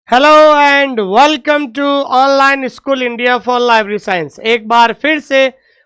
Hello and welcome to online school India for library science. एक बार फिर से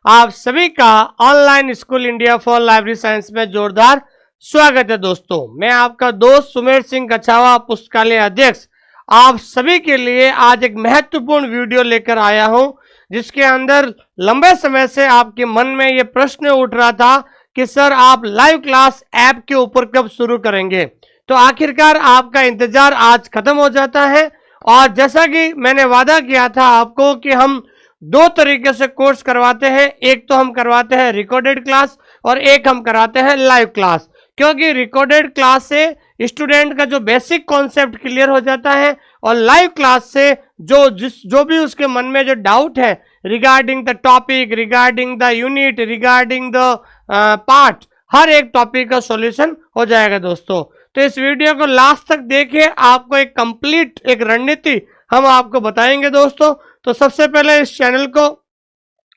आप सभी का online school India for library science में जोरदार स्वागत है। दोस्तों, मैं आपका दोस्त सुमेर सिंह कछावा, पुस्तकालय अध्यक्ष, आप सभी के लिए आज एक महत्वपूर्ण वीडियो लेकर आया हूं, जिसके अंदर लंबे समय से आपके मन में ये प्रश्न उठ रहा था कि सर आप लाइव क्लास ऐप के ऊपर कब शुरू करेंगे। तो आखिरकार आपका इंतजार आज खत्म हो जाता है। और जैसा कि मैंने वादा किया था आपको कि हम दो तरीके से कोर्स करवाते हैं, एक तो हम करवाते हैं रिकॉर्डेड क्लास और एक हम कराते हैं लाइव क्लास। क्योंकि रिकॉर्डेड क्लास से स्टूडेंट का जो बेसिक कॉन्सेप्ट क्लियर हो जाता है और लाइव क्लास से जो भी उसके मन में जो डाउट है regarding the topic, regarding the unit, regarding the part, हर एक टॉपिक का सॉल्यूशन हो जाएगा। दोस्तों, तो इस वीडियो को लास्ट तक देखिए, आपको एक कंप्लीट एक रणनीति हम आपको बताएंगे। दोस्तों, तो सबसे पहले इस चैनल को,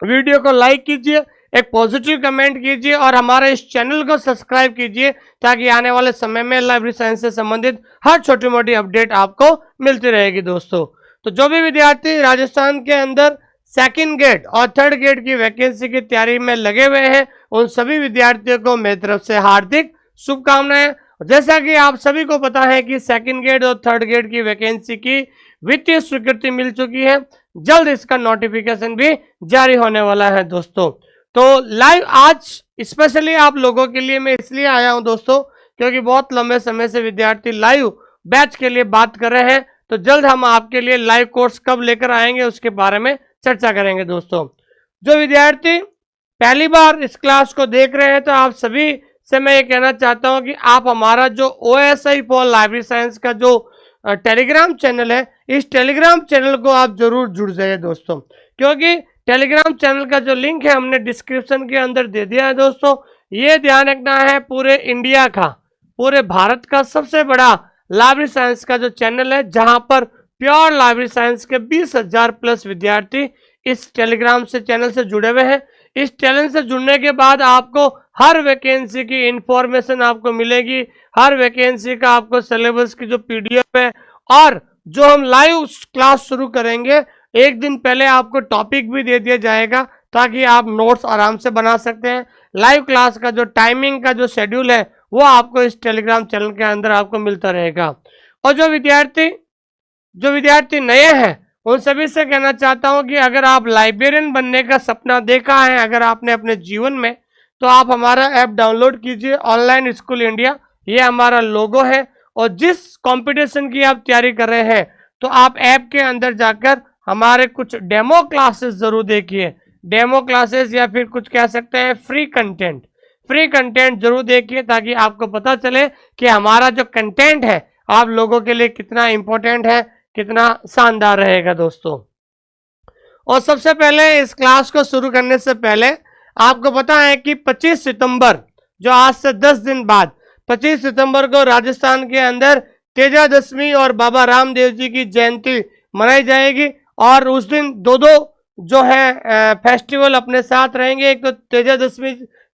वीडियो को लाइक कीजिए, एक पॉजिटिव कमेंट कीजिए और हमारे इस चैनल को सब्सक्राइब कीजिए, ताकि आने वाले समय में लाइब्रेरी साइंस से संबंधित हर छोटी मोटी अपडेट आपको मिलती रहेगी। दोस्तों, तो जो भी विद्यार्थी राजस्थान के अंदर सेकंड ग्रेड और थर्ड ग्रेड की वैकेंसी की तैयारी में लगे हुए हैं, उन सभी विद्यार्थियों को मेरी तरफ से हार्दिक शुभकामनाएं। जैसा कि आप सभी को पता है कि सेकंड ग्रेड और थर्ड ग्रेड की वैकेंसी की वित्तीय स्वीकृति मिल चुकी है, जल्द इसका नोटिफिकेशन भी जारी होने वाला है। दोस्तों, तो लाइव आज स्पेशली आप लोगों के लिए मैं इसलिए आया हूं दोस्तों, क्योंकि बहुत लंबे समय से विद्यार्थी लाइव बैच के लिए बात कर रहे हैं। तो जल्द हम आपके लिए लाइव कोर्स कब लेकर आएंगे उसके बारे में चर्चा करेंगे। दोस्तों, जो विद्यार्थी पहली बार इस क्लास को देख रहे हैं, तो आप सभी से मैं ये कहना चाहता हूं कि आप हमारा जो OSI फॉर लाइब्रेरी साइंस का जो टेलीग्राम चैनल है, इस टेलीग्राम चैनल को आप जरूर जुड़ जाइए दोस्तों, क्योंकि टेलीग्राम चैनल का जो लिंक है हमने डिस्क्रिप्शन के अंदर दे दिया है। दोस्तों, ये ध्यान रखना है, पूरे इंडिया का, पूरे भारत का सबसे बड़ा लाइब्रेरी साइंस का जो चैनल है, जहां पर प्योर लाइब्रेरी साइंस के 20,000 प्लस विद्यार्थी इस टेलीग्राम से चैनल से जुड़े हुए हैं। इस चैनल से जुड़ने के बाद आपको हर वैकेंसी की इंफॉर्मेशन आपको मिलेगी, हर वैकेंसी का आपको सिलेबस की जो PDF है, और जो हम लाइव क्लास शुरू करेंगे एक दिन पहले आपको टॉपिक भी दे दिया जाएगा, ताकि आप नोट्स आराम से बना सकते हैं। लाइव क्लास का जो टाइमिंग का जो शेड्यूल है वो आपको इस टेलीग्राम चैनल के अंदर आपको मिलता रहेगा। और जो विद्यार्थी नए हैं उन सभी से कहना चाहता हूं कि अगर आप लाइब्रेरियन बनने का सपना देखा है अगर आपने अपने जीवन में, तो आप हमारा ऐप डाउनलोड कीजिए, ऑनलाइन स्कूल इंडिया, ये हमारा लोगो है। और जिस कंपटीशन की आप तैयारी कर रहे हैं, तो आप ऐप के अंदर जाकर हमारे कुछ डेमो क्लासेस जरूर देखिए, डेमो क्लासेस या फिर कुछ कह सकते हैं फ्री कंटेंट जरूर देखिए, ताकि आपको पता चले कि हमारा जो कंटेंट है आप लोगों के लिए कितना इंपॉर्टेंट है, कितना शानदार रहेगा। दोस्तों, और सबसे पहले इस क्लास को शुरू करने से पहले आपको पता है कि 25 सितंबर, जो आज से 10 दिन बाद 25 सितंबर को राजस्थान के अंदर तेजादशमी और बाबा रामदेव जी की जयंती मनाई जाएगी। और उस दिन दो जो है फेस्टिवल अपने साथ रहेंगे, एक तो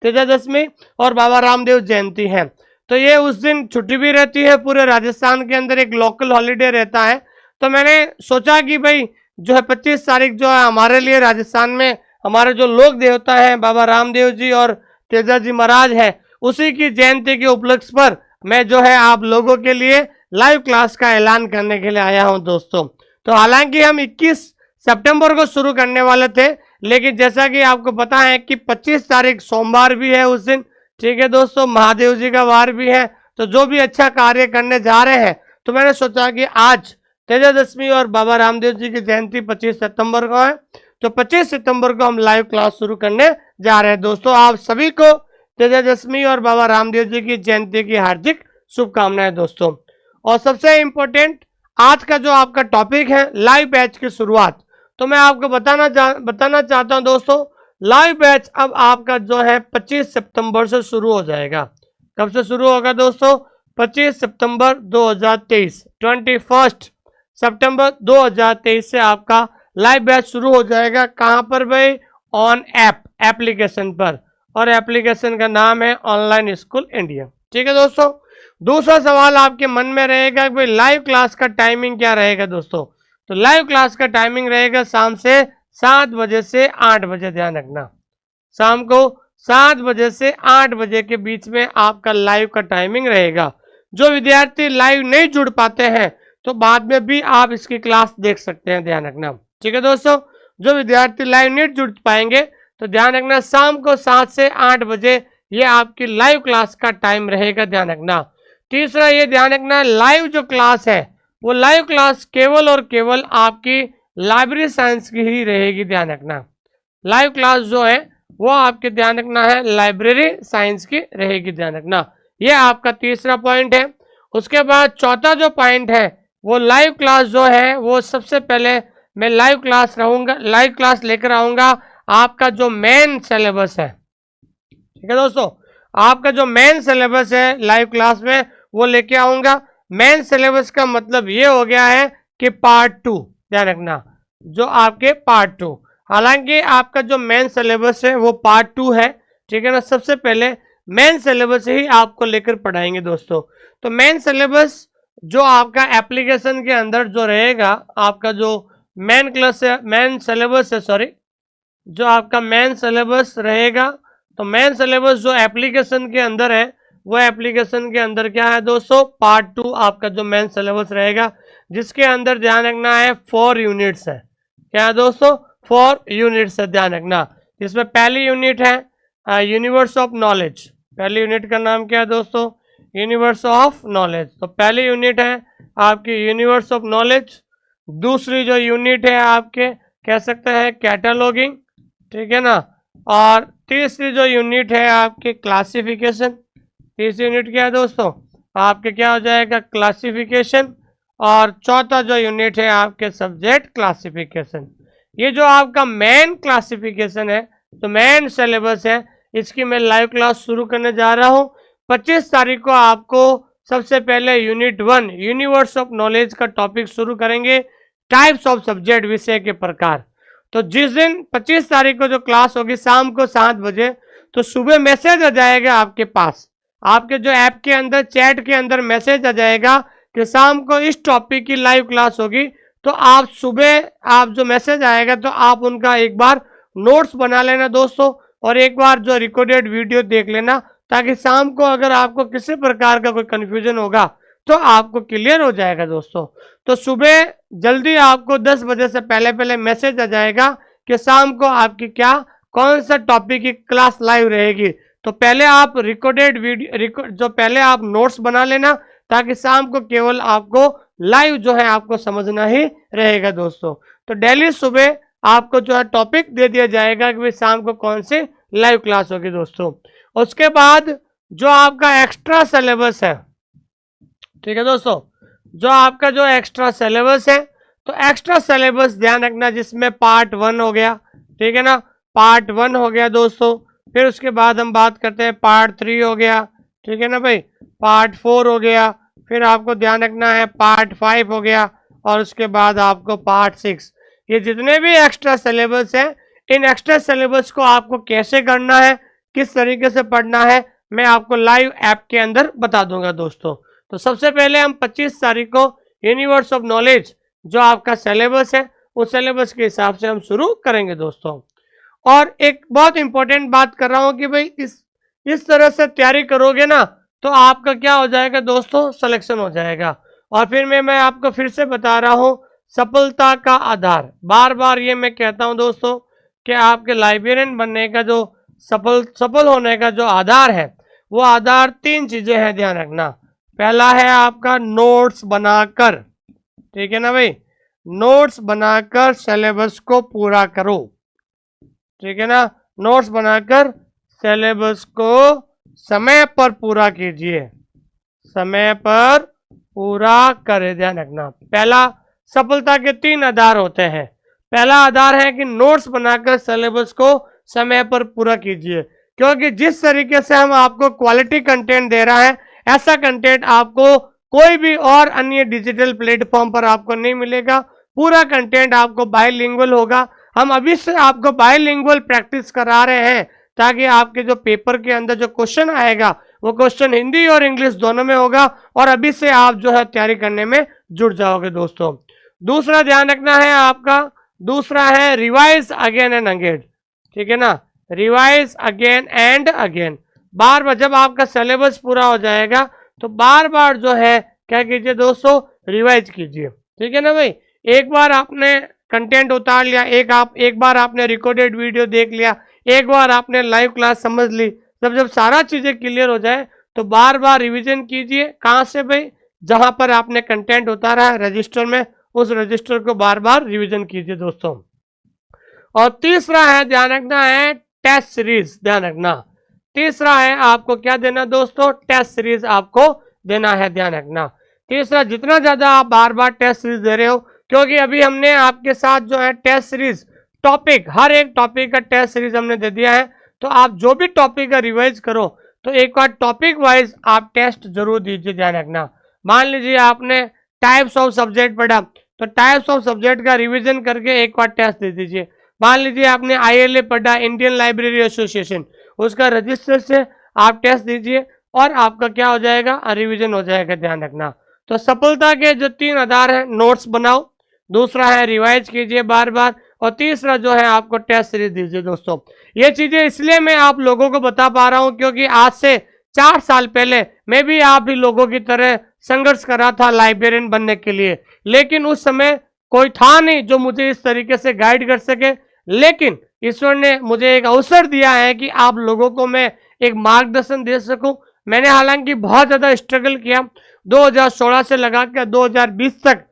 तेजादशमी और बाबा रामदेव जयंती है। तो ये उस दिन छुट्टी भी रहती है, पूरे राजस्थान के अंदर एक लोकल हॉलीडे रहता है। तो मैंने सोचा कि भाई जो है 25 तारीख जो है हमारे लिए राजस्थान में हमारे जो लोक देवता हैं बाबा रामदेव जी और तेजा जी महाराज है, उसी की जयंती के उपलक्ष्य पर मैं जो है आप लोगों के लिए लाइव क्लास का ऐलान करने के लिए आया हूं। दोस्तों, तो हालांकि हम 21 सितंबर को शुरू करने वाले थे, लेकिन जैसा कि आपको पता है कि 25 तारीख सोमवार भी है उस दिन, ठीक है दोस्तों, महादेव जी का वार भी है। तो जो भी अच्छा कार्य करने जा रहे हैं, तो मैंने सोचा कि आज तेजादशमी और बाबा रामदेव जी की जयंती 25 सितंबर को है, तो 25 सितंबर को हम लाइव क्लास शुरू करने जा रहे हैं। दोस्तों, आप सभी को तेजादशमी और बाबा रामदेव जी की जयंती की हार्दिक शुभकामनाएं। दोस्तों, और सबसे इंपॉर्टेंट आज का जो आपका टॉपिक है लाइव बैच की शुरुआत, तो मैं आपको बताना चाहता हूं दोस्तों, लाइव बैच अब आपका जो है 25 सितंबर से शुरू हो जाएगा। कब से शुरू होगा दोस्तों? 25 सितंबर 2023, 21 सितंबर 2023 से आपका लाइव बैच शुरू हो जाएगा। कहां पर भाई? ऑन एप्लीकेशन पर, और एप्लीकेशन का नाम है ऑनलाइन स्कूल इंडिया। ठीक है दोस्तों, दूसरा सवाल आपके मन में रहेगा कि भाई लाइव क्लास का टाइमिंग क्या रहेगा दोस्तों। तो लाइव क्लास का टाइमिंग रहेगा शाम से 7 बजे से 8 बजे, ध्यान रखना। शाम को 7 बजे से 8 बजे के बीच में आपका लाइव का टाइमिंग रहेगा। जो विद्यार्थी लाइव नहीं जुड़ पाते हैं तो बाद में भी आप इसकी क्लास देख सकते हैं, ध्यान रखना। ठीक है दोस्तों, जो विद्यार्थी लाइव नहीं जुड़ पाएंगे तो ध्यान रखना शाम को 7 से 8 बजे ये आपकी लाइव क्लास का टाइम रहेगा, ध्यान रखना। तीसरा ये ध्यान रखना, लाइव जो क्लास है वो लाइव क्लास केवल और केवल आपकी लाइब्रेरी साइंस की ही रहेगी, ध्यान रखना। लाइव क्लास जो है वो आपके ध्यान रखना है लाइब्रेरी साइंस की रहेगी, ध्यान रखना। ये आपका तीसरा पॉइंट है। उसके बाद चौथा जो पॉइंट है वो लाइव क्लास जो है वो सबसे पहले मैं लाइव क्लास लेकर आऊंगा आपका जो मेन सिलेबस है। ठीक है दोस्तों, आपका जो मेन सिलेबस है लाइव क्लास में वो लेके आऊंगा। मेन सिलेबस का मतलब ये हो गया है कि पार्ट 2, ध्यान रखना, जो आपके पार्ट 2। हालांकि आपका जो मेन सिलेबस है वो पार्ट 2 है, ठीक है ना। सबसे पहले मेन सिलेबस ही आपको लेकर पढ़ाएंगे दोस्तों। तो मेन सिलेबस जो आपका एप्लीकेशन के अंदर जो रहेगा, आपका जो मेन सिलेबस है, सॉरी, जो आपका मेन सिलेबस रहेगा, तो मेन सिलेबस जो एप्लीकेशन के अंदर है वो एप्लीकेशन के अंदर क्या है दोस्तों, पार्ट 2 आपका जो मेन सिलेबस रहेगा, जिसके अंदर ध्यान रखना है 4 यूनिट्स है। क्या है दोस्तों, 4 यूनिट्स है, ध्यान रखना। जिसमें पहली यूनिट है यूनिवर्स ऑफ नॉलेज। पहली यूनिट का नाम क्या है दोस्तों, यूनिवर्स ऑफ नॉलेज। तो पहली यूनिट है आपकी यूनिवर्स ऑफ नॉलेज। दूसरी जो यूनिट है आपके कह सकते हैं कैटलॉगिंग, ठीक है ना। और तीसरी जो यूनिट है आपकी क्लासिफिकेशन। तीसरी यूनिट क्या है दोस्तों, आपके क्या हो जाएगा, क्लासिफिकेशन। और चौथा जो यूनिट है आपके सब्जेक्ट क्लासिफिकेशन। ये जो आपका मेन क्लासिफिकेशन है, तो मेन सिलेबस है, इसकी मैं लाइव क्लास शुरू करने जा रहा हूँ। 25 तारीख को आपको सबसे पहले यूनिट 1 यूनिवर्स ऑफ नॉलेज का टॉपिक शुरू करेंगे, टाइप्स ऑफ सब्जेक्ट, विषय के प्रकार। तो जिस दिन 25 तारीख को जो क्लास होगी शाम को 7 बजे, तो सुबह मैसेज आ जाएगा आपके पास, आपके जो ऐप के अंदर चैट के अंदर मैसेज आ जाएगा कि शाम को इस टॉपिक की लाइव क्लास होगी। तो आप सुबह आप जो मैसेज आएगा तो आप उनका एक बार नोट्स बना लेना दोस्तों, और एक बार जो रिकॉर्डेड वीडियो देख लेना, ताकि शाम को अगर आपको किसी प्रकार का कोई कंफ्यूजन होगा तो आपको क्लियर हो जाएगा दोस्तों। तो सुबह जल्दी आपको 10 बजे से पहले पहले मैसेज आ जाएगा कि शाम को आपकी क्या कौन सा टॉपिक की क्लास लाइव रहेगी। तो पहले आप रिकॉर्डेड वीडियो जो पहले आप नोट्स बना लेना, ताकि शाम को केवल आपको लाइव जो है आपको समझना ही रहेगा दोस्तों। तो डेली सुबह आपको जो है टॉपिक दे दिया जाएगा कि भाई शाम को कौन सी लाइव क्लास होगी दोस्तों। उसके बाद जो आपका एक्स्ट्रा सिलेबस है, ठीक है दोस्तों, जो आपका जो एक्स्ट्रा सिलेबस है, तो एक्स्ट्रा सिलेबस ध्यान रखना, जिसमें पार्ट 1 हो गया, ठीक है ना, पार्ट 1 हो गया दोस्तों। फिर उसके बाद हम बात करते हैं पार्ट 3 हो गया, ठीक है ना भाई, पार्ट 4 हो गया, फिर आपको ध्यान रखना है पार्ट 5 हो गया, और उसके बाद आपको पार्ट 6। ये जितने भी एक्स्ट्रा सिलेबस है, इन एक्स्ट्रा सिलेबस को आपको कैसे करना है, किस तरीके से पढ़ना है, मैं आपको लाइव ऐप के अंदर बता दूंगा दोस्तों। तो सबसे पहले हम 25 तारीख को यूनिवर्स ऑफ नॉलेज जो आपका सिलेबस है उस सिलेबस के हिसाब से हम शुरू करेंगे दोस्तों। और एक बहुत इंपॉर्टेंट बात कर रहा हूं कि भाई इस तरह से तैयारी करोगे ना तो आपका क्या हो जाएगा दोस्तों, सिलेक्शन हो जाएगा। और फिर मैं आपको फिर से बता रहा हूं, सफलता का आधार, बार बार ये मैं कहता हूं दोस्तों कि आपके लाइब्रेरियन बनने का जो सफल होने का जो आधार है, वो आधार 3 चीजें हैं, ध्यान रखना। पहला है आपका नोट्स बनाकर, ठीक है ना भाई, नोट्स बनाकर सिलेबस को पूरा करो, ठीक है ना, नोट्स बनाकर सिलेबस को समय पर पूरा कीजिए, समय पर पूरा करें, ध्यान रखना। पहला सफलता के 3 आधार होते हैं। पहला आधार है कि नोट्स बनाकर सिलेबस को समय पर पूरा कीजिए, क्योंकि जिस तरीके से हम आपको क्वालिटी कंटेंट दे रहा है, ऐसा कंटेंट आपको कोई भी और अन्य डिजिटल प्लेटफॉर्म पर आपको नहीं मिलेगा। पूरा कंटेंट आपको बायलिंगुअल होगा। हम अभी से आपको बायलिंगुअल प्रैक्टिस करा रहे हैं, ताकि आपके जो पेपर के अंदर जो क्वेश्चन आएगा वो क्वेश्चन हिंदी और इंग्लिश दोनों में होगा और अभी से आप जो है तैयारी करने में जुट जाओगे दोस्तों। दूसरा ध्यान रखना है आपका, दूसरा है रिवाइज अगेन एंड अगेन, ठीक है ना, रिवाइज अगेन एंड अगेन। बार बार जब आपका सिलेबस पूरा हो जाएगा तो बार बार जो है क्या कीजिए दोस्तों, रिवाइज कीजिए, ठीक है ना भाई। एक बार आपने कंटेंट उतार लिया, एक बार आपने रिकॉर्डेड वीडियो देख लिया, एक बार आपने लाइव क्लास समझ ली, जब सारा चीजें क्लियर हो जाए तो बार बार रिवीजन कीजिए। कहाँ से भाई, जहां पर आपने कंटेंट उतारा है रजिस्टर में, उस रजिस्टर को बार बार रिवीजन कीजिए दोस्तों। और तीसरा है ध्यान रखना है टेस्ट सीरीज, ध्यान रखना तीसरा है आपको क्या देना दोस्तों, टेस्ट सीरीज आपको देना है, ध्यान रखना। तीसरा, जितना ज्यादा आप बार बार टेस्ट सीरीज दे रहे हो, क्योंकि अभी हमने आपके साथ जो है टेस्ट सीरीज टॉपिक, हर एक टॉपिक का टेस्ट सीरीज हमने दे दिया है, तो आप जो भी टॉपिक का रिवाइज करो तो एक बार टॉपिक वाइज आप टेस्ट जरूर दीजिए, ध्यान रखना। मान लीजिए आपने टाइप्स ऑफ सब्जेक्ट पढ़ा तो टाइप्स ऑफ सब्जेक्ट का रिवीजन करके एक बार टेस्ट दे दीजिए। मान लीजिए आपने ILA पढ़ा, इंडियन लाइब्रेरी एसोसिएशन, उसका रजिस्टर से आप टेस्ट दीजिए और आपका क्या हो जाएगा, रिवीजन हो जाएगा, ध्यान रखना। तो सफलता के जो 3 आधार हैं, नोट्स बनाओ, दूसरा है रिवाइज कीजिए बार बार, और तीसरा जो है आपको टेस्ट सीरीज दीजिए दोस्तों। ये चीजें इसलिए मैं आप लोगों को बता पा रहा हूं क्योंकि आज से 4 साल पहले मैं भी आप भी लोगों की तरह संघर्ष कर रहा था लाइब्रेरियन बनने के लिए, लेकिन उस समय कोई था नहीं जो मुझे इस तरीके से गाइड कर सके। लेकिन ईश्वर ने मुझे एक अवसर दिया है कि आप लोगों को मैं एक मार्गदर्शन दे सकूं। मैंने हालांकि बहुत ज्यादा स्ट्रगल किया, 2016 से लगा के 2020 तक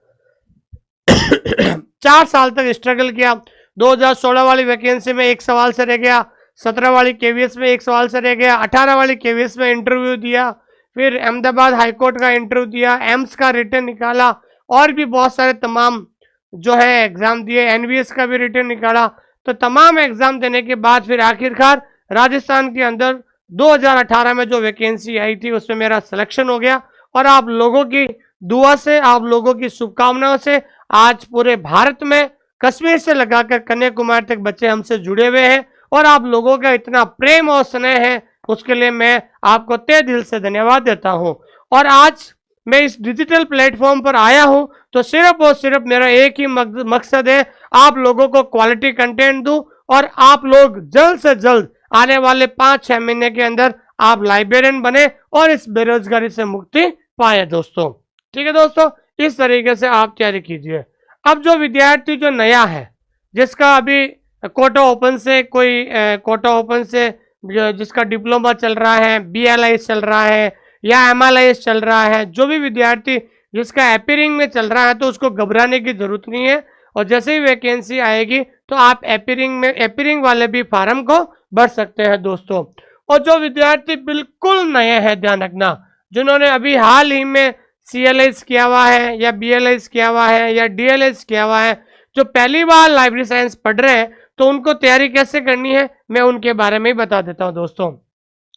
4 साल तक स्ट्रगल किया। 2016 वाली वैकेंसी में एक सवाल से रह गया, 17 वाली KVS में एक सवाल से रह गया, 18 वाली KVS में इंटरव्यू दिया, फिर अहमदाबाद हाईकोर्ट का इंटरव्यू दिया, एम्स का रिटर्न निकाला, और भी बहुत सारे तमाम जो है एग्जाम दिए, NVS का भी रिटर्न निकाला। तो तमाम एग्जाम देने के बाद फिर आखिरकार राजस्थान के अंदर 2018 में जो वैकेंसी आई थी उसमें मेरा सिलेक्शन हो गया, और आप लोगों की दुआ से, आप लोगों की शुभकामनाओं से आज पूरे भारत में कश्मीर से लगाकर कन्याकुमारी तक बच्चे हमसे जुड़े हुए हैं, और आप लोगों का इतना प्रेम और स्नेह है, उसके लिए मैं आपको तहे दिल से धन्यवाद देता हूं। और आज मैं इस डिजिटल प्लेटफॉर्म पर आया हूं तो सिर्फ और सिर्फ मेरा एक ही मकसद है, आप लोगों को क्वालिटी कंटेंट दूं और आप लोग जल्द से जल्द आने वाले 5-6 महीने के अंदर आप लाइब्रेरियन बने और इस बेरोजगारी से मुक्ति पाए दोस्तों। ठीक है दोस्तों, इस तरीके से आप तैयारी कीजिए। अब जो विद्यार्थी जो नया है, जिसका अभी कोटा ओपन से कोई कोटा ओपन से जिसका डिप्लोमा चल रहा है, BLI चल रहा है या MLIS चल रहा है, जो भी विद्यार्थी जिसका एपीरिंग में चल रहा है तो उसको घबराने की जरूरत नहीं है, और जैसे ही वैकेंसी आएगी तो आप एपीरिंग वाले भी फार्म को भर सकते हैं दोस्तों। और जो विद्यार्थी बिल्कुल नए हैं, ध्यान रखना, जिन्होंने अभी हाल ही में CLS किया हुआ है या BLS किया हुआ है या DLS किया हुआ है, जो पहली बार लाइब्रेरी साइंस पढ़ रहे हैं, तो उनको तैयारी कैसे करनी है मैं उनके बारे में ही बता देता हूं दोस्तों।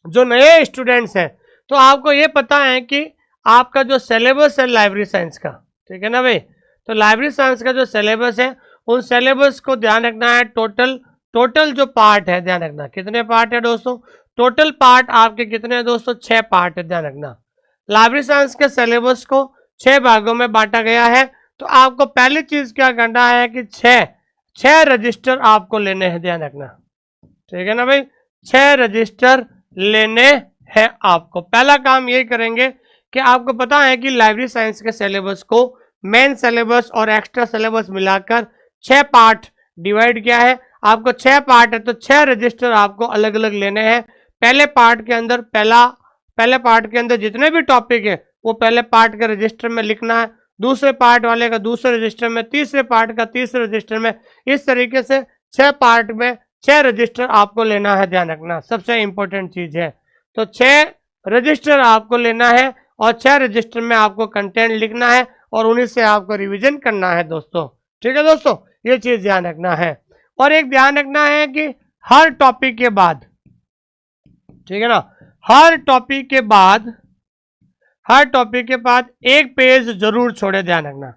जो नए स्टूडेंट्स हैं तो आपको ये पता है कि आपका जो सिलेबस है लाइब्रेरी साइंस का, ठीक है ना भाई, तो लाइब्रेरी साइंस का जो सिलेबस है उन सिलेबस को ध्यान रखना है। टोटल जो पार्ट है, ध्यान रखना कितने पार्ट है दोस्तों, टोटल पार्ट आपके कितने हैं दोस्तों, 6 पार्ट है, ध्यान रखना। लाइब्रेरी साइंस के सिलेबस को 6 भागों में बांटा गया है, तो आपको पहली चीज क्या करना है कि 6 रजिस्टर आपको लेने हैं, ध्यान रखना, ठीक है ना भाई, 6 रजिस्टर लेने हैं आपको। पहला काम ये करेंगे कि आपको पता है कि लाइब्रेरी साइंस के सिलेबस को मेन सिलेबस और एक्स्ट्रा सिलेबस मिलाकर 6 पार्ट डिवाइड किया है। आपको 6 पार्ट है तो 6 रजिस्टर आपको अलग अलग लेने हैं। पहले पार्ट के अंदर जितने भी टॉपिक है वो पहले पार्ट के रजिस्टर में लिखना है, दूसरे पार्ट वाले का दूसरे रजिस्टर में, तीसरे पार्ट का तीसरे रजिस्टर में, इस तरीके से 6 पार्ट में 6 रजिस्टर आपको लेना है, ध्यान रखना, सबसे इंपॉर्टेंट चीज है। तो 6 रजिस्टर आपको लेना है और 6 रजिस्टर में आपको कंटेंट लिखना है और उन्हीं से आपको रिवीजन करना है दोस्तों। ठीक है दोस्तों, ये चीज ध्यान रखना है। और एक ध्यान रखना है कि हर टॉपिक के बाद, ठीक है ना, हर टॉपिक के बाद एक पेज जरूर छोड़े, ध्यान रखना,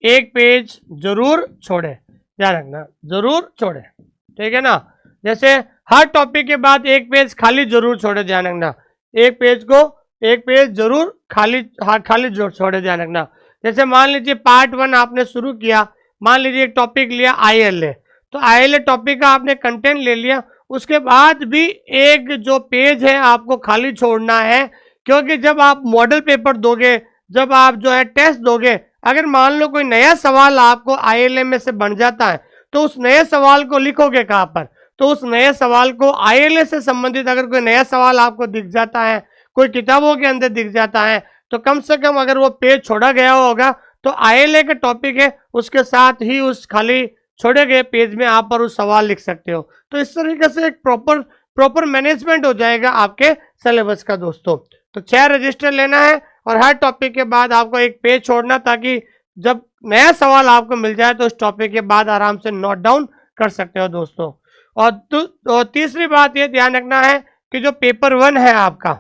एक पेज जरूर छोड़े, ध्यान रखना, जरूर छोड़े, ठीक है ना। जैसे हर टॉपिक के बाद एक पेज खाली जरूर छोड़े, ध्यान रखना, एक पेज जरूर खाली छोड़े, ध्यान रखना। जैसे मान लीजिए पार्ट 1 आपने शुरू किया, मान लीजिए एक टॉपिक लिया ILA, तो ILA टॉपिक का आपने कंटेंट ले लिया, उसके बाद भी एक जो पेज है आपको खाली छोड़ना है, क्योंकि जब आप मॉडल पेपर दोगे, जब आप जो है टेस्ट दोगे, अगर मान लो कोई नया सवाल आपको ILA में से बन जाता है, तो उस नए सवाल को लिखोगे कहाँ पर? तो उस नए सवाल को ILA से संबंधित अगर कोई नया सवाल आपको दिख जाता है, कोई किताबों के अंदर दिख जाता है, तो कम से कम अगर वो पेज छोड़ा गया होगा तो ILA का टॉपिक है, उसके साथ ही उस खाली छोड़े गए पेज में आप पर उस सवाल लिख सकते हो। तो इस तरीके से एक प्रॉपर मैनेजमेंट हो जाएगा आपके सिलेबस का दोस्तों। तो 6 रजिस्टर लेना है और हर टॉपिक के बाद आपको एक पेज छोड़ना, ताकि जब नया सवाल आपको मिल जाए तो उस टॉपिक के बाद आराम से नोट डाउन कर सकते हो दोस्तों। और तीसरी बात ये ध्यान रखना है कि जो पेपर 1 है आपका,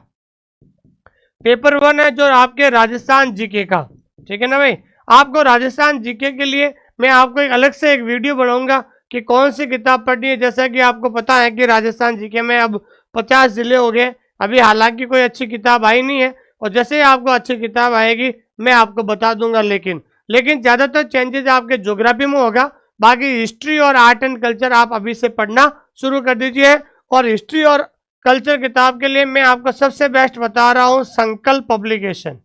पेपर 1 है जो आपके राजस्थान जीके का, ठीक है ना भाई। आपको राजस्थान जीके के लिए मैं आपको एक अलग से एक वीडियो बनाऊंगा कि कौन सी किताब पढ़नी है। जैसा कि आपको पता है कि राजस्थान जीके में अब 50 जिले हो गए, अभी हालांकि कोई अच्छी किताब आई नहीं है, और जैसे ही आपको अच्छी किताब आएगी मैं आपको बता दूंगा। लेकिन ज़्यादातर चेंजेस आपके ज्योग्राफी में होगा, बाकी हिस्ट्री और आर्ट एंड कल्चर आप अभी से पढ़ना शुरू कर दीजिए। और हिस्ट्री और कल्चर किताब के लिए मैं आपको सबसे बेस्ट बता रहा हूँ संकल्प पब्लिकेशन,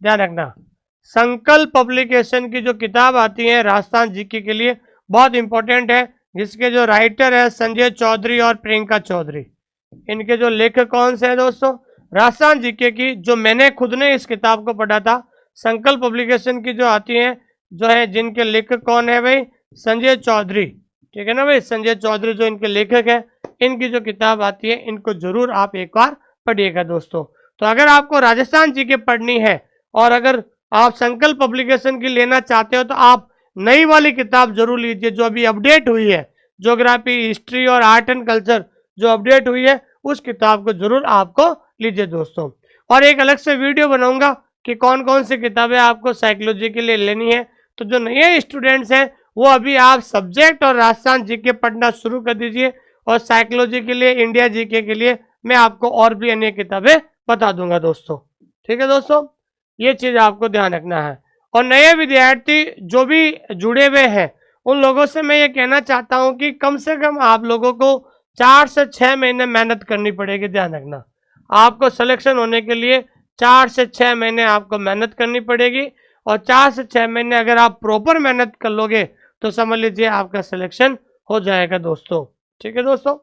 ध्यान रखना। संकल्प पब्लिकेशन की जो किताब आती है राजस्थान जीके के लिए बहुत इंपॉर्टेंट है, जिसके जो राइटर है संजय चौधरी और प्रियंका चौधरी। इनके जो लेखक कौन से हैं दोस्तों? राजस्थान जीके की, जो मैंने खुद ने इस किताब को पढ़ा था, संकल्प पब्लिकेशन की जो आती है, जो है जिनके लेखक कौन है भाई? संजय चौधरी, ठीक है ना भाई। संजय चौधरी जो इनके लेखक है, इनकी जो किताब आती है इनको जरूर आप एक बार पढ़िएगा दोस्तों। तो अगर आपको राजस्थान जीके पढ़नी है और अगर आप संकल्प पब्लिकेशन की लेना चाहते हो तो आप नई वाली किताब जरूर लीजिए जो अभी अपडेट हुई है, ज्योग्राफी, हिस्ट्री और आर्ट एंड कल्चर जो अपडेट हुई है, उस किताब को जरूर आपको लीजिए दोस्तों। और एक अलग से वीडियो बनाऊंगा कि कौन कौन सी किताबें आपको साइकोलॉजी के लिए लेनी है। तो जो नए स्टूडेंट्स हैं वो अभी आप सब्जेक्ट और राजस्थान जीके पढ़ना शुरू कर दीजिए, और साइकोलॉजी के लिए, इंडिया जीके के लिए मैं आपको और भी अन्य किताबें बता दूंगा दोस्तों, ठीक है दोस्तों। ये चीज़ आपको ध्यान रखना है। और नए विद्यार्थी जो भी जुड़े हुए हैं उन लोगों से मैं ये कहना चाहता हूँ कि कम से कम आप लोगों को 4 से 6 महीने मेहनत करनी पड़ेगी, ध्यान रखना। आपको सिलेक्शन होने के लिए 4 से 6 महीने आपको मेहनत करनी पड़ेगी, और 4 से 6 महीने अगर आप प्रॉपर मेहनत कर लोगे तो समझ लीजिए आपका सिलेक्शन हो जाएगा दोस्तों, ठीक है दोस्तों।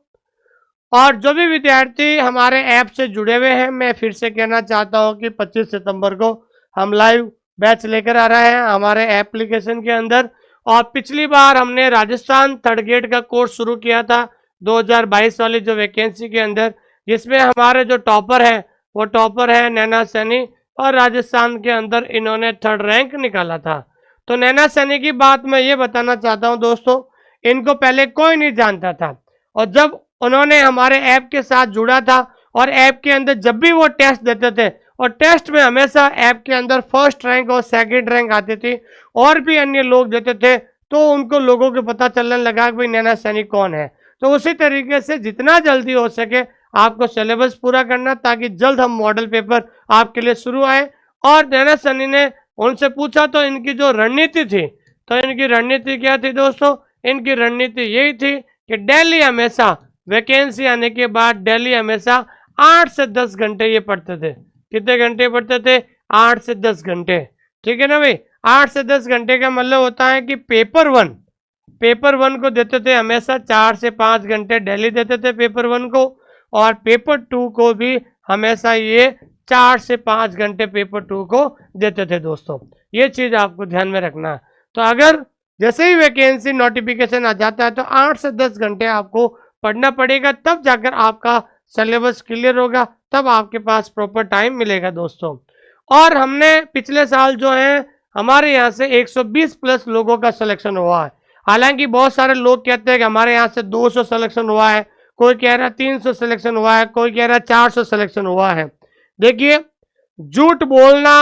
और जो भी विद्यार्थी हमारे ऐप से जुड़े हुए हैं, मैं फिर से कहना चाहता हूं कि 25 सितंबर को हम लाइव बैच लेकर आ रहे हैं हमारे एप्लीकेशन के अंदर। और पिछली बार हमने राजस्थान थर्ड ग्रेड का कोर्स शुरू किया था 2022 वाली जो वैकेंसी के अंदर, जिसमें हमारे जो टॉपर है वो टॉपर है नैना सैनी, और राजस्थान के अंदर इन्होंने 3rd रैंक निकाला था। तो नैना सैनी की बात मैं ये बताना चाहता हूँ दोस्तों, इनको पहले कोई नहीं जानता था, और जब उन्होंने हमारे ऐप के साथ जुड़ा था और ऐप के अंदर जब भी वो टेस्ट देते थे, और टेस्ट में हमेशा ऐप के अंदर 1st रैंक और 2nd रैंक आती थी, और भी अन्य लोग देते थे, तो उनको लोगों को पता चलने लगा कि भाई नैना सैनी कौन है। तो उसी तरीके से जितना जल्दी हो सके आपको सिलेबस पूरा करना, ताकि जल्द हम मॉडल पेपर आपके लिए शुरू आए। और नैना सैनी ने उनसे पूछा तो इनकी जो रणनीति थी, तो इनकी रणनीति क्या थी दोस्तों? इनकी रणनीति यही थी कि डेली हमेशा वैकेंसी आने के बाद डेली हमेशा 8 से 10 घंटे ये पढ़ते थे। कितने घंटे पढ़ते थे? 8 से 10 घंटे, ठीक है ना भाई। 8 से 10 घंटे का मतलब होता है कि पेपर वन को देते थे हमेशा 4 से 5 घंटे डेली देते थे पेपर 1 को, और पेपर 2 को भी हमेशा ये 4 से 5 घंटे पेपर 2 को देते थे दोस्तों। ये चीज़ आपको ध्यान में रखना है। तो अगर जैसे ही वैकेंसी नोटिफिकेशन आ जाता है तो 8 से 10 घंटे आपको पढ़ना पड़ेगा, तब जाकर आपका सिलेबस क्लियर होगा, तब आपके पास प्रॉपर टाइम मिलेगा दोस्तों। और हमने पिछले साल जो है हमारे यहाँ से 120 प्लस लोगों का सिलेक्शन हुआ है। हालांकि बहुत सारे लोग कहते हैं कि हमारे यहाँ से 200 सिलेक्शन हुआ है, कोई कह रहा है 300 सिलेक्शन हुआ है, कोई कह रहा है 400 सिलेक्शन हुआ है। देखिए, झूठ बोलना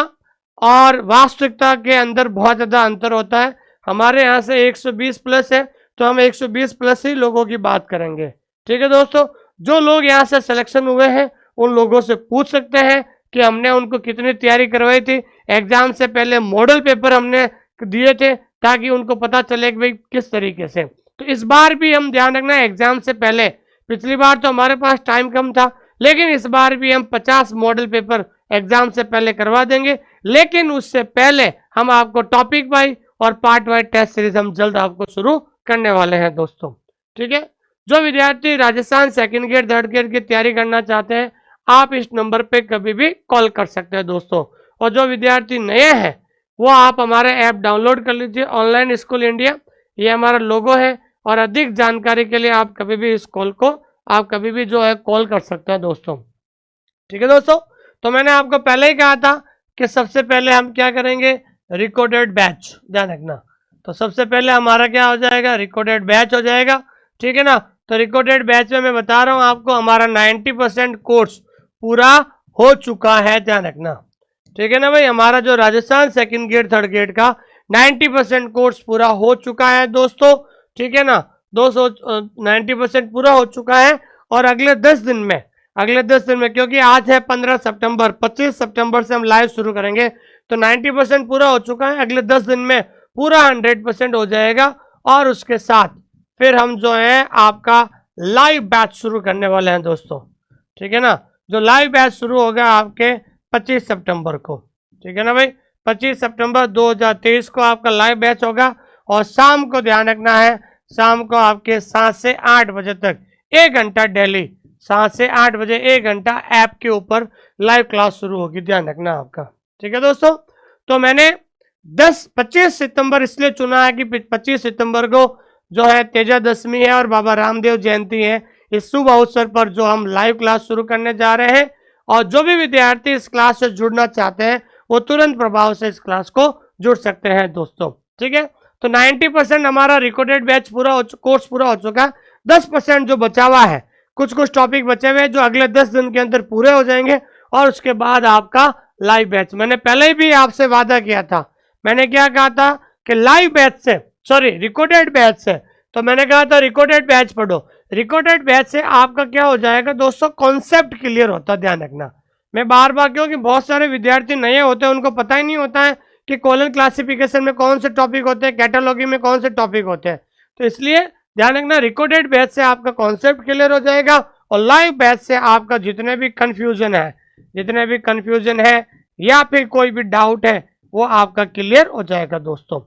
और वास्तविकता के अंदर बहुत ज़्यादा अंतर होता है। हमारे यहाँ से 120 प्लस है, तो हम 120 प्लस ही लोगों की बात करेंगे, ठीक है दोस्तों। जो लोग यहाँ से सिलेक्शन हुए हैं उन लोगों से पूछ सकते हैं कि हमने उनको कितनी तैयारी करवाई थी। एग्जाम से पहले मॉडल पेपर हमने दिए थे ताकि उनको पता चले कि भाई किस तरीके से। तो इस बार भी हम ध्यान रखना है एग्जाम से पहले, पिछली बार तो हमारे पास टाइम कम था, लेकिन इस बार भी हम 50 मॉडल पेपर एग्जाम से पहले करवा देंगे। लेकिन उससे पहले हम आपको टॉपिक वाइज और पार्ट वाइज टेस्ट सीरीज हम जल्द आपको शुरू करने वाले हैं दोस्तों। ठीक है, जो विद्यार्थी Rajasthan second grade third grade की तैयारी करना चाहते हैं, आप इस नंबर पे कभी भी कॉल कर सकते हैं दोस्तों। और जो विद्यार्थी नए हैं वो आप हमारा ऐप डाउनलोड कर लीजिए, ऑनलाइन स्कूल इंडिया, ये हमारा लोगो है। और अधिक जानकारी के लिए आप कभी भी इस कॉल को आप कभी भी जो है कॉल कर सकते हैं दोस्तों। ठीक है दोस्तों, तो मैंने आपको पहले ही कहा था कि सबसे पहले हम क्या करेंगे, रिकॉर्डेड बैच, ध्यान रखना। तो सबसे पहले हमारा क्या हो जाएगा, रिकॉर्डेड बैच हो जाएगा। ठीक है ना, तो रिकॉर्डेड बैच में मैं बता रहा हूं आपको हमारा 90% कोर्स पूरा हो चुका है, ध्यान रखना। ठीक है ना भाई, हमारा जो Rajasthan second grade third grade का 90% कोर्स पूरा हो चुका है दोस्तों। ठीक है ना, 90% पूरा हो चुका है। और अगले 10 दिन में क्योंकि आज है 15 सितंबर, 25 सितंबर से हम लाइव शुरू करेंगे, तो 90% पूरा हो चुका है। अगले 10 दिन में पूरा 100% हो जाएगा। और उसके साथ फिर हम जो है आपका लाइव बैच शुरू करने वाले हैं दोस्तों। ठीक है ना, जो लाइव बैच शुरू होगा आपके 25 सितंबर को। ठीक है ना भाई, 25 सितंबर 2023 को आपका लाइव बैच होगा। और शाम को ध्यान रखना है, शाम को आपके 7 से 8 बजे तक 1 घंटा डेली, 7 से 8 बजे 1 घंटा ऐप के ऊपर लाइव क्लास शुरू होगी, ध्यान रखना आपका। ठीक है दोस्तों, तो मैंने 25 सितंबर इसलिए चुना है कि 25 सितंबर को जो है तेजादशमी है और बाबा रामदेव जयंती है। इस शुभ अवसर पर जो हम लाइव क्लास शुरू करने जा रहे हैं, और जो भी विद्यार्थी इस क्लास से जुड़ना चाहते हैं वो तुरंत प्रभाव से इस क्लास को जुड़ सकते हैं दोस्तों। ठीक है, तो 90% हमारा रिकॉर्डेड बैच कोर्स पूरा हो चुका है। 10% जो बचा हुआ है, कुछ टॉपिक बचे हुए हैं जो अगले 10 दिन के अंदर पूरे हो जाएंगे। और उसके बाद आपका लाइव बैच, मैंने पहले भी आपसे वादा किया था, मैंने क्या कहा था कि लाइव बैच से, सॉरी रिकॉर्डेड बैच से, तो मैंने कहा था रिकॉर्डेड बैच पढ़ो। रिकॉर्डेड बैच से आपका क्या हो जाएगा दोस्तों, कॉन्सेप्ट क्लियर होता है, ध्यान रखना। मैं बार बार, क्योंकि बहुत सारे विद्यार्थी नए होते हैं, उनको पता ही नहीं होता है कि कॉलम क्लासिफिकेशन में कौन से टॉपिक होते हैं, कैटालॉगी में कौन से टॉपिक होते हैं। तो इसलिए ध्यान रखना, रिकॉर्डेड बैच से आपका कॉन्सेप्ट क्लियर हो जाएगा। और लाइव बैच से आपका जितने भी कंफ्यूजन है या फिर कोई भी डाउट है वो आपका क्लियर हो जाएगा दोस्तों।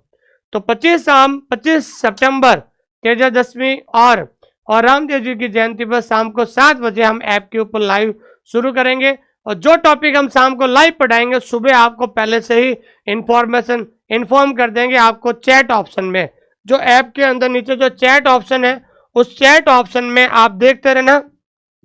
तो 25 सितंबर तेजादशमी और रामदेव जी की जयंती पर शाम को 7 बजे हम ऐप के ऊपर लाइव शुरू करेंगे। और जो टॉपिक हम शाम को लाइव पढ़ाएंगे, सुबह आपको पहले से ही इन्फॉर्म कर देंगे आपको चैट ऑप्शन में। जो ऐप के अंदर नीचे जो चैट ऑप्शन है, उस चैट ऑप्शन में आप देखते रहना,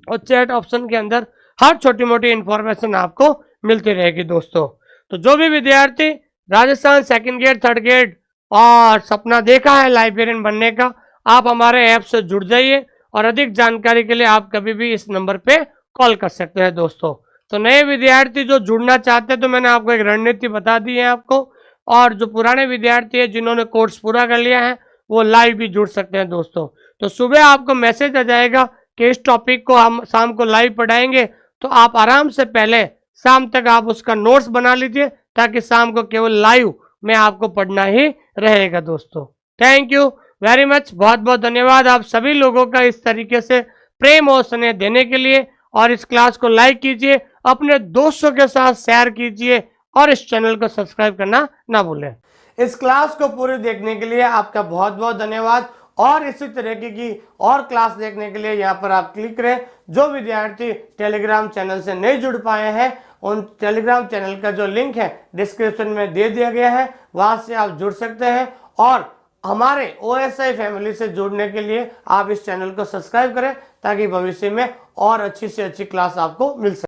और चैट ऑप्शन के अंदर हर छोटी मोटी इंफॉर्मेशन आपको मिलती रहेगी दोस्तों। तो जो भी विद्यार्थी Rajasthan second grade third grade और सपना देखा है लाइब्रेरियन बनने का, आप हमारे ऐप से जुड़ जाइए। और अधिक जानकारी के लिए आप कभी भी इस नंबर पे कॉल कर सकते हैं दोस्तों। तो नए विद्यार्थी जो जुड़ना चाहते हैं, तो मैंने आपको एक रणनीति बता दी है आपको। और जो पुराने विद्यार्थी है जिन्होंने कोर्स पूरा कर लिया है, वो लाइव भी जुड़ सकते हैं दोस्तों। तो सुबह आपको मैसेज आ जाएगा कि इस टॉपिक को हम शाम को लाइव पढ़ाएंगे, तो आप आराम से पहले शाम तक आप उसका नोट्स बना लीजिए, ताकि शाम को केवल लाइव में आपको पढ़ना ही रहेगा दोस्तों। थैंक यू वेरी मच, बहुत बहुत धन्यवाद आप सभी लोगों का इस तरीके से प्रेम और स्नेह देने के लिए। और इस क्लास को लाइक कीजिए, अपने दोस्तों के साथ शेयर कीजिए, और इस चैनल को सब्सक्राइब करना ना भूलें। इस क्लास को पूरी देखने के लिए आपका बहुत बहुत धन्यवाद। और इसी तरीके की और क्लास देखने के लिए यहाँ पर आप क्लिक करें। जो विद्यार्थी टेलीग्राम चैनल से नहीं जुड़ पाए हैं, उन टेलीग्राम चैनल का जो लिंक है डिस्क्रिप्शन में दे दिया गया है, वहां से आप जुड़ सकते हैं। और हमारे OSI फैमिली से जुड़ने के लिए आप इस चैनल को सब्सक्राइब करें, ताकि भविष्य में और अच्छी से अच्छी क्लास आपको मिल सके।